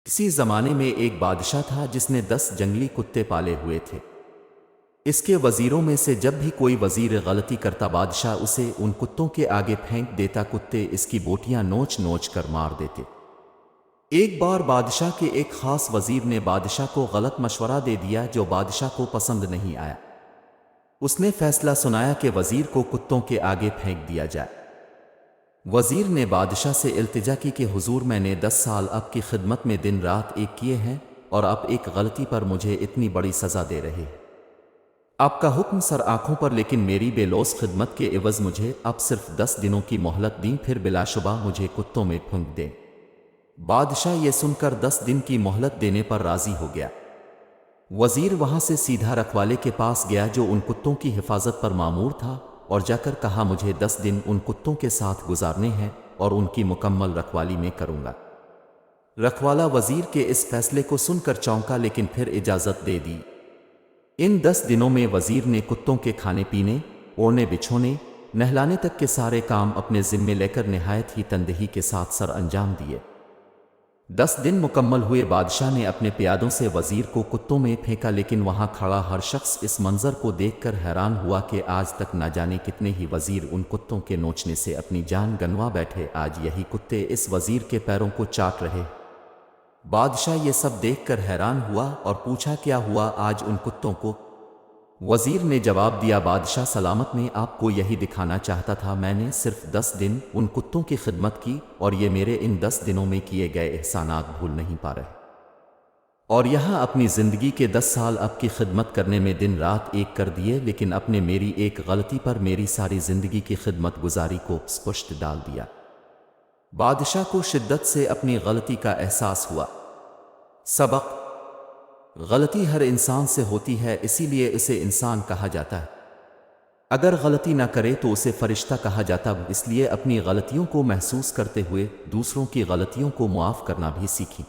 کسی زمانے میں ایک بادشاہ تھا جس نے 10 جنگلی کتے پالے ہوئے تھے۔ اس کے وزیروں میں سے جب بھی کوئی وزیر غلطی کرتا بادشاہ اسے ان کتوں کے آگے پھینک دیتا، کتے اس کی بوٹیاں نوچ نوچ کر مار دیتے۔ ایک بار بادشاہ کے ایک خاص وزیر نے بادشاہ کو غلط مشورہ دے دیا جو بادشاہ کو پسند نہیں آیا۔ اس نے فیصلہ سنایا کہ وزیر کو کتوں کے آگے پھینک دیا جائے۔ وزیر نے بادشاہ سے التجا کی کہ حضور، میں نے 10 سال آپ کی خدمت میں دن رات ایک کیے ہیں اور آپ ایک غلطی پر مجھے اتنی بڑی سزا دے رہے ہیں۔ آپ کا حکم سر آنکھوں پر، لیکن میری بے لوث خدمت کے عوض مجھے اب صرف 10 دنوں کی مہلت دیں، پھر بلا شبہ مجھے کتوں میں پھونک دیں۔ بادشاہ یہ سن کر 10 دن کی مہلت دینے پر راضی ہو گیا۔ وزیر وہاں سے سیدھا رکھوالے کے پاس گیا جو ان کتوں کی حفاظت پر مامور تھا، اور جا کر کہا، مجھے 10 دن ان کتوں کے ساتھ گزارنے ہیں اور ان کی مکمل رکھوالی میں کروں گا۔ رکھوالا وزیر کے اس فیصلے کو سن کر چونکا، لیکن پھر اجازت دے دی۔ ان 10 دنوں میں وزیر نے کتوں کے کھانے پینے، اوڑھنے بچھونے، نہلانے تک کے سارے کام اپنے ذمے لے کر نہایت ہی تندہی کے ساتھ سر انجام دیے۔ 10 دن مکمل ہوئے، بادشاہ نے اپنے پیادوں سے وزیر کو کتوں میں پھینکا، لیکن وہاں کھڑا ہر شخص اس منظر کو دیکھ کر حیران ہوا کہ آج تک نہ جانے کتنے ہی وزیر ان کتوں کے نوچنے سے اپنی جان گنوا بیٹھے، آج یہی کتے اس وزیر کے پیروں کو چاٹ رہے۔ بادشاہ یہ سب دیکھ کر حیران ہوا اور پوچھا، کیا ہوا آج ان کتوں کو؟ وزیر نے جواب دیا، بادشاہ سلامت، میں آپ کو یہی دکھانا چاہتا تھا، میں نے صرف 10 دن ان کتوں کی خدمت کی اور یہ میرے ان 10 دنوں میں کیے گئے احسانات بھول نہیں پا رہے، اور یہاں اپنی زندگی کے 10 سال آپ کی خدمت کرنے میں دن رات ایک کر دیے، لیکن اپ نے میری ایک غلطی پر میری ساری زندگی کی خدمت گزاری کو سپشت ڈال دیا۔ بادشاہ کو شدت سے اپنی غلطی کا احساس ہوا۔ سبق: غلطی ہر انسان سے ہوتی ہے، اسی لیے اسے انسان کہا جاتا ہے۔ اگر غلطی نہ کرے تو اسے فرشتہ کہا جاتا، اس لیے اپنی غلطیوں کو محسوس کرتے ہوئے دوسروں کی غلطیوں کو معاف کرنا بھی سیکھیں۔